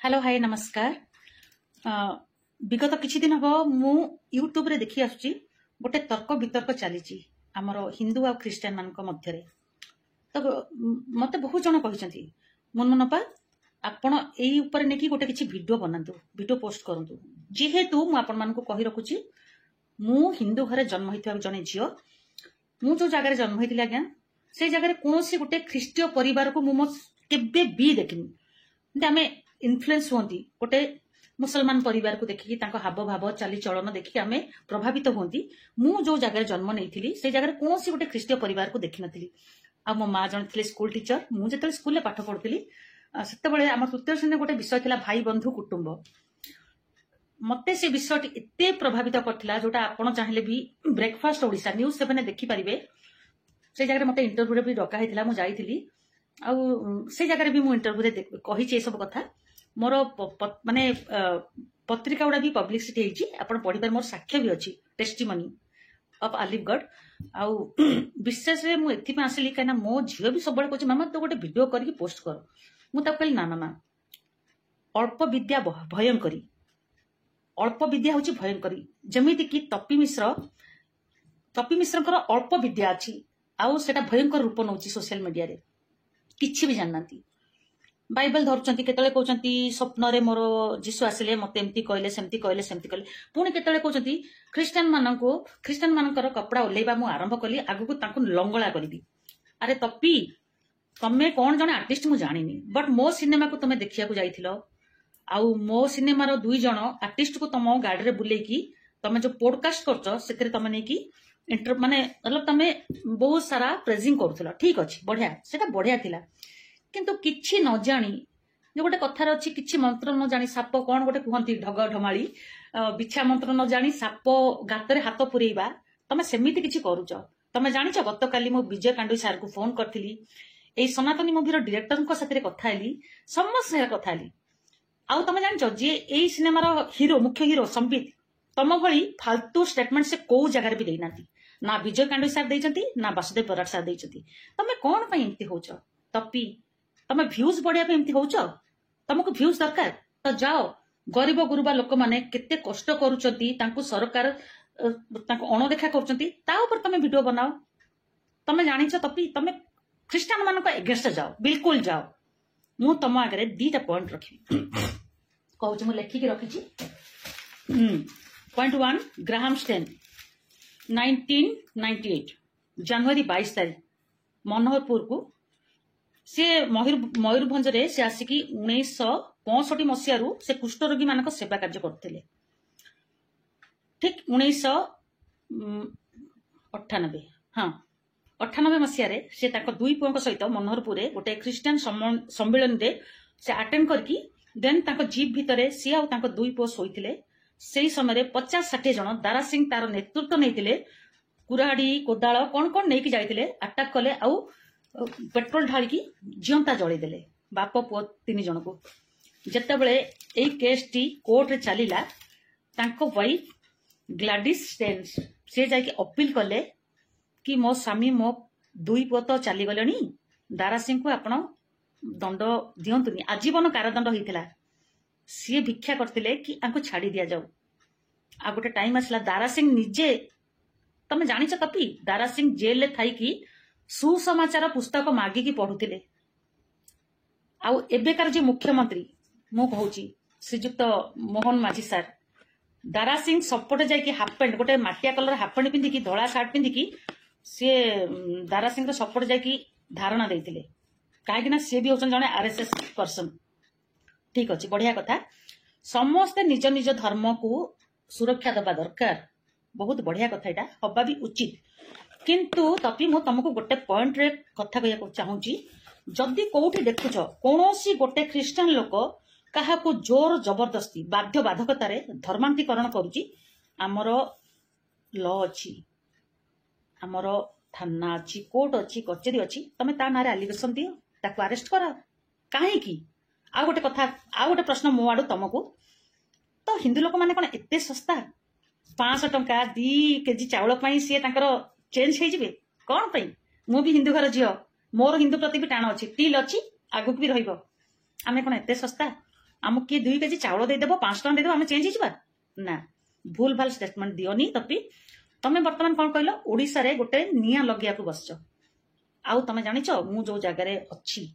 Hello hi नमस्कार। विगत किछि दिन हम मु यूट्यूब रे देखि आसुची गोटे तर्क वितर्क चली आमर हिंदू आ क्रिश्चियन मानक मध्य तो मते बहुत जन कहते मनमोनपा आपण एई ऊपर नेकी गोटे किछि वीडियो बनातु वीडियो पोस्ट करंतु जेहेतु मु आपण मानकु कहि रखुची मु हिंदू घरे जन्म होइथिबा जने झियो मु जो जगह जन्म होइतिला आज्ञा से जगह कोनोसी गोटे ख्रीष्टीय परिवार को मु केबे भी देखिनी आमे इन्फ्लुएंस होती गोटे मुसलमान परिवार को देखिकी तांको हाव भाव चाली चलन देखिकी आमे प्रभावित होती मु जो जगह जन्म नहीं से जगह कौन गोटे ख्रीष्टीय परिवार को देखी नी आ मो माँ जन थे स्कूल टीचर मुझे स्कूल पाठ पढ़ुली से आम तृतीय श्रेणी गोटे विषय था भाई बंधु कुटुंब मते से विषय एते प्रभावित करथिला जोटा आपण चाहिले भी ब्रेकफास्ट ओडिशा न्यूज 7 देखिपारे से जगह मते इंटरव्यू भी डका होता मुझे जाइली से जगह भी मुझे इंटरव्यू कही सब कथा मोर माने पत्रिका गुड़ा भी पब्लिसिटी होती आपन पढ़ी मोर साक्ष्य भी अच्छी टेस्टिमनी ऑफ आलिफगढ़ आउ विशेष मु एथि आसिली कहीं मो झील भी सब कहूँ मामा तो गोटे वीडियो करके पोस्ट कर मुझे कहली ना ना ना अल्प विद्या भयंकरी अल्प विद्या हूँ भयंकरी जमीती कि तपी मिश्र अल्प विद्या अच्छी आउ सेटा भयंकर रूप नौ सोशल मीडिया रे किछि भी जानना बाइबल धरुचंती केतले कहउचंती स्वप्न रे मोर जीसु आसिले मते एमती कहले सेमती पुणी केतले कहउचंती क्रिश्चियन मानकर कपड़ा ओलेबा मु आरंभ कली आगु को तांको लंगळा करबी। अरे तपी तमे कोन जने आर्टिस्ट मु जानिनी बट मो सिनेमा को तमे देखिया को जाइथिलो आउ मो सिनेमा रो दुई जण आर्टिस्ट को तम गाडी रे बुलेकी तमे जो पॉडकास्ट करछो सेतरे तमे नै की इंटर माने मतलब तमे बहुत सारा प्रेजिंग करथलो ठीक अछि बढ़िया सेटा बढ़िया थिला किंतु किछि न जानी जो गोटे कथार अच्छी किछि मंत्र न जानी साप कौन गोटे कहती ढग ढमाली बिछा मंत्र न जानी साप गातरे हाथ पुरेबा तमे सेमिति किछि करूछ तमे जानिछ गत काली मो विजय कांडू सर को फोन करथिली एई सनातनी मूवीर डायरेक्टर को साथे कथा हेली समस्त कथा हेली आउ तमे जानिछ जे एई सिनेमार हीरो मुख्य हीरो संबित तम भली फालतू स्टेटमेंट से को जगह भी देनाती ना विजय कांडू सर देइचंती ना वासुदेव बराड़ सर देइचंती तमे कोन पई एंती होछ तपी तमे व्यूज बढ़िया एमती होच तुमको व्यूज दरकार तो जाओ गरीब गुरुबा लोक माने केते कष्ट करूचंती तांको सरकार तांको अणदेखा करूचंती ता ऊपर तमे वीडियो बनाओ तमे जानिछ तपी तमे क्रिश्चियन मानक एगेंस्ट जाओ बिल्कुल जाओ मु तम आगे दीटा पॉइंट रखी कहूँ मु लेखिकी रखी पॉइंट 1 ग्राहम स्टेन 1998 जनवरी 22 तारीख मनोहरपुर को से मयूरभंज रे से आसिकी 1965 मसीह से कुष्ठरोगी मानक सेवा कार्य करते ठीक 1998 हाँ 98 मसीह से दुई पुओं सहित मनोहरपुर गोटे क्रिश्चियन सम्मेलन रे से अटेंड करके देन जीप भितर सी आ दुई पुओ शोते से समय 50-60 जन दारा सिंह तार नेतृत्व नहीं कुराड़ी कोदाल कौन कौन नहीं जाते अटाक कले आउ पेट्रोल ढालिकी जीवंता जलैदेले बाप पुओ 3 जन को जिते बड़े यही केस टी कोर्ट रे चलीला तांको वाइफ ग्लाडिस स्टेन्स से जाके अपील कले कि मो स्वामी मो दुई पुओ तो चली गलेनी दारा सिंह को आपण दंड दियंतुनी आजीवन कारादंड होइतिला सी भिक्षा करतिले कि आंको छाड़ी दिया जाऊ आ गोटे टाइम आसला दारा सिंह निजे तमे जानिछ तपी दारा सिंह जेल ले थाई कि सुसमाचार पुस्तक मागिकी पढ़ुले आउ एबेकार जे मुख्यमंत्री मु कहूची श्रीजुक्त मोहन माझी सर दारा सिंह सपटे जाइए हाफ पैंट गोटे माटिया कलर हाफ पैंट पिंधिकी धला सार्ट पिंधिकी सी दारा सिंह सपटे जाइए धारणा देते कहीं सी भी होचन जने आरएसएस पर्सन ठीक अच्छे बढ़िया कथा समस्ते निज निज धर्म को सुरक्षा दबा दरकार बहुत बढ़िया कथा यहाँ हवा भी उचित किंतु तपी मु तुमको गोटे पॉइंट रे कथा कहया चाहूची जदि कोठी देखुछ कोनोसी गोटे क्रिश्चियन लोक कहा को जोर जबरदस्ती बाध्य बाधकतार धर्मांतरीकरण करुची आमर लॉ अच्छी आमर थाना अच्छी कोर्ट अच्छी कचेरी अच्छी तमे ता नारे एलिगेशन दियो ताको अरेस्ट कर काहे की आ गोटे कथा आ गोटे प्रश्न मो आडू तुमको तो हिंदू लोक माने कोन एते सस्ता 500 टंका 2 केजी चावल पई से तांकर चेंज हो जाए कौन पाई मु भी हिंदू घर झील मोर हिंदू प्रति भी टाण अच्छी टिल अच्छी आगुक भी रहिबो आमे कोन एते सस्ता आमको किए 2 केजी चाउल देदेव 5 टଙ୍କା देदेव आम चेंज हो ना भूल भाल स्टेटमेंट दियोनी तपी तमें बर्तमान कौन कहल ओडिशा रे गोटे निया लगिया बसच आउ तमें जानिच मु जो जगार अच्छी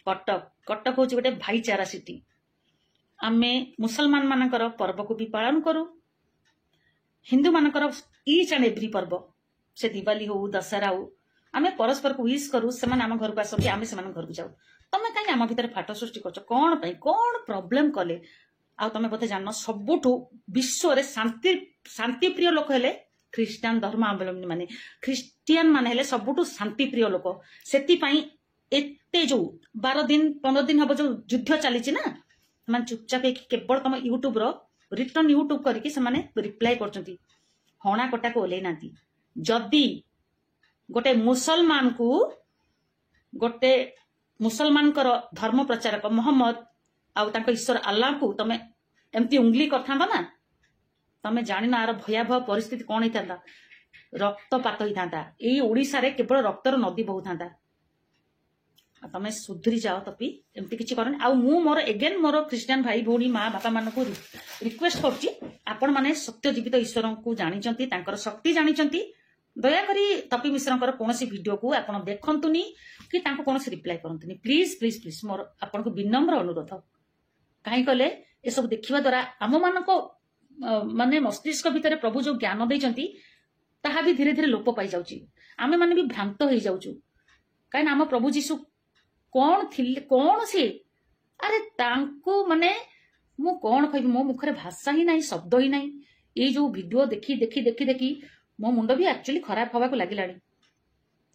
कटक कटक हूँ गोटे भाईचारा सिटी आमे मुसलमान मानकर पर्व को भी पालन करू हिंदू मानकर ईच एंड एव्री पर्व से दिवाली हो दशहरा हो आमे परस्पर को विश करू से आम घर को आसती आम से घर को जाऊ तमें कहीं आम भीतर फाट सृष्टि कर कौन प्रोब्लेम कले आ तमें बोधे जान सबुठू विश्व रे शांति प्रिय लोक हेले ख्रीस्टान धर्मावलंबी माने ख्रीस्टियन माने हेले सबुठू शांति प्रिय लोक सेति एते जो 12 दिन 15 दिन हम जो युद्ध चली ना मैं चुपचाप केवल तुम यूट्यूब रिटर्न यूट्यूब करके रिप्लाई कर हणा कटा को ओल्लै ना जदि गोटे मुसलमान को गोटे मुसलमान धर्म प्रचारक मोहम्मद आउ ईश्वर अल्लाह को तमें एमती उंगली करता ना तमें जान आर भयावह परिस्थिति कौन होता रक्तपात होता यही ओडिशा रे केवल रक्तर नदी बहु था तमें सुधरी जाओ तपी एमती किसी करनी आ मोर एगेन मोर ख्रीस्टियन भाई भौणी माँ बापा मान को रिक्वेस्ट करपण मैंने सत्य जीवित ईश्वर को जानी शक्ति जानी दयाकोरी तपी मिश्र कौन वीडियो को आप देखुनी कि कौन रिप्लाई करतुनि प्लीज प्लीज प्लीज मोर आपन को विनम्र अनुरोध कहीं कले ये सब देखा द्वारा आम मान माने मस्तिष्क भितर प्रभु जो ज्ञान देती ताहा भी धीरे धीरे लोप पाई जाउची आमे माने भी भ्रांत हो जाउछु कहीं आम प्रभु जीशु कौन थिले कौन सी अरे तांको माने मु कौन कहि मो मुखरे भाषा ही नहीं शब्द ही नहीं ये जो वीडियो देखी देखी देखी देखी मो मुंड भी एक्चुअली खराब हवा को लगिलानी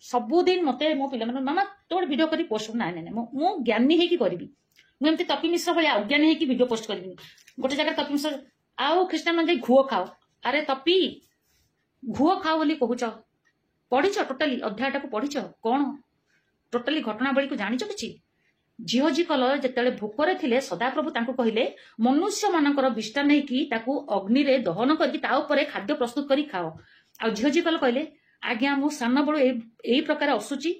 सबुदिन मते मो पिला मामा तोड़ वीडियो करी पोस्ट ना ना मु ज्ञानी है कि करबी मु एमती तपी मिश्र भाई अज्ञानी है कि वीडियो पोस्ट करबी गोटे जगह तपी मिश्र आउ ख्रीस्टान मान घुओ खाओ अरे तपी घुओ खाओ बोली कहूच पढ़ीच टोटाली अध्याय को पढ़ीच कौन टोटाली घटनावली को जानिच किछि झील जी कल जिते भोकरे थिले सदाप्रभु तांको कहले मनुष्य मानकर विष्टा नहीं कि ताकू अग्नि रे दहन करके खाद्य प्रस्तुत करी खाओ आ झील जी कल कहले आज्ञा मु सान बड़ यही प्रकार असुची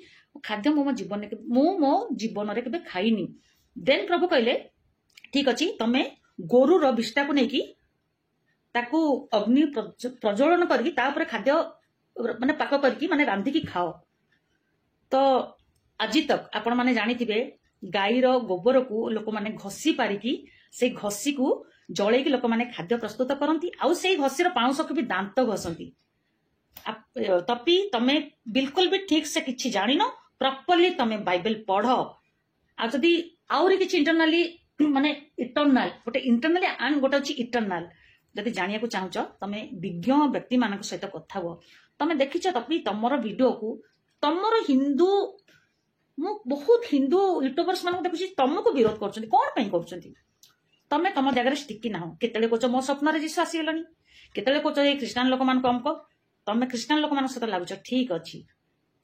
खाद्य मो जीवन रे केबे खाइनी देन प्रभु कहले ठीक अच्छी तमें गोरु विष्टा को लेकिन ताकू अग्नि प्रज्वलन करके खाद्य माने पाक करके माने रांधिकी खाओ तो आज तक आपण माने जानी थिबे गाईर गोबर को लोक माने घसी पारिकी से घसी को जड़े लोक माने खाद्य प्रस्तुत करती आउ से घसीर पाउंस को भी दांत घसंती तपी तमें बिल्कुल भी ठीक से किछि जानिन प्रॉपर्ली तमें बाइबल पढ़ आ जदी आउरी किछि इंटरनली माने इटर्नाल गोटे इंटरनली एंड गोटे अछि इटर्नाल जदि जानिया को चाहूच तमें विज्ञ व्यक्ति मान सहित कथा हुआ तमें देखिच तपी तमर वीडियो को तमर हिंदू मु बहुत हिंदू यूट्यूबर्स मान देखुची तुमको विरोध करछंती कोन पई करछंती तमे तम जगह स्टिकी ना हो केतले कोच मो स्वप्न रे जीसु आसी गेलनी केतले कोच ए ख्रीस्टान लोक मान को हमको तमे ख्रीस्टान लोक मान सहित लागुच ठीक अछि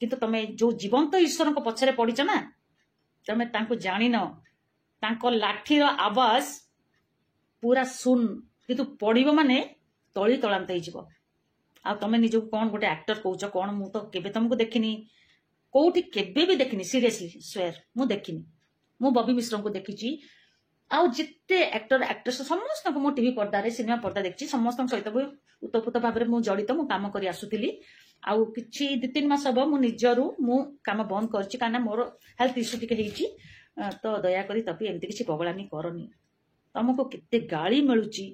किंतु तमे जो जीवंत ईश्वर को पछरे पडिच ना तमे तांको जानिन तांको लाठीर आवाज पूरा सुन किंतु पड़िबो माने तळी तळांत होई जिवो आ तमे निजो कोन गोटे एक्टर कहउछ कोन मु तो केबे तुमको देखिनी कोठी केबे भी देखिनी सीरियसली स्वेयर मु देखिनी मु बॉबी मिश्र को देखिची आउ जिते एक्टर एक्ट्रेस समस्त को मो टीवी पर्दा रे सिनेमा पर्दा देखछि समस्त सहित उतपुत भाव में मु जड़ित मु काम करी आसुथिली आउ किछि 2-3 मास हबो मु निजरू मु काम बंद करछि काना मोर हेल्थ इश्यू टिके हेछि तो दया करी तपी एमती किछि पगलामी करनी तुमको केते गाली मिलुची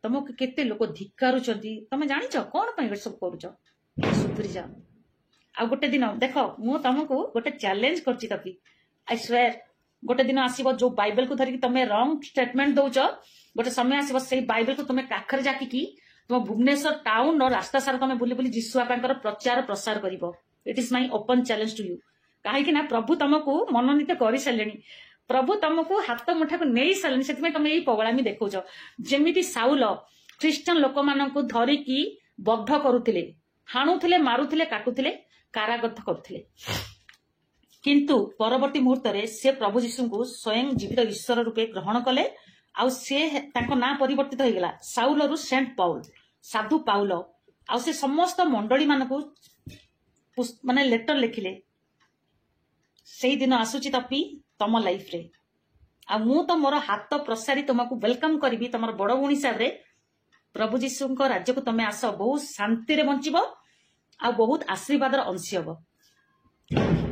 तुमको केते लोक धिक्कारुचंती तमे जानिच कोन पई सब करूच सुधरी जा आ गोटे दिन देख मु तुमको गोटे चैलेंज करछि तपी आई स्वेयर गोटे दिन आसीबो जो बाइबल को धरिक तमे रॉन्ग स्टेटमेंट दउच गोटे समय आसीबो सेही बाइबल को तमे काखर जाकी की तुम भुवनेश्वर टाउन और रास्ता सारा तुम बुली बुली जीशु बापांकर प्रचार प्रसार करिवो it is my open challenge to you कहीं ना प्रभु तुमको मनोनीत कर सारे प्रभु तुमको हाथ मुठा को नहीं सारे से तुम यही पगलामी देखौच जेमिति साउल ख्रीस्टान लोक मान को धरिकी बद्ध करुथिले हाणुथिले मारुथिले काटुथिले कारागत करुथिले किंतु परवर्ती मुहूर्त रे से प्रभु जीशु को स्वयं जीवित ईश्वर रूपे ग्रहण कले आउ से तांको ना परिवर्तित हो गला साउल रु सेंट पाउल साधु पाउल आउ से समस्त मंडली मान को माने लेटर लिखिले से दिन आसुची तपी तम लाइफ रे आ मु तो मोर हाथ प्रसारी तुमको वेलकम करी तुम बड़ भूणी हिसाब से प्रभु जीशु राज्य को तुम आस बहुत शांति रे बंचब आ बहुत आशीर्वाद अंशी हम।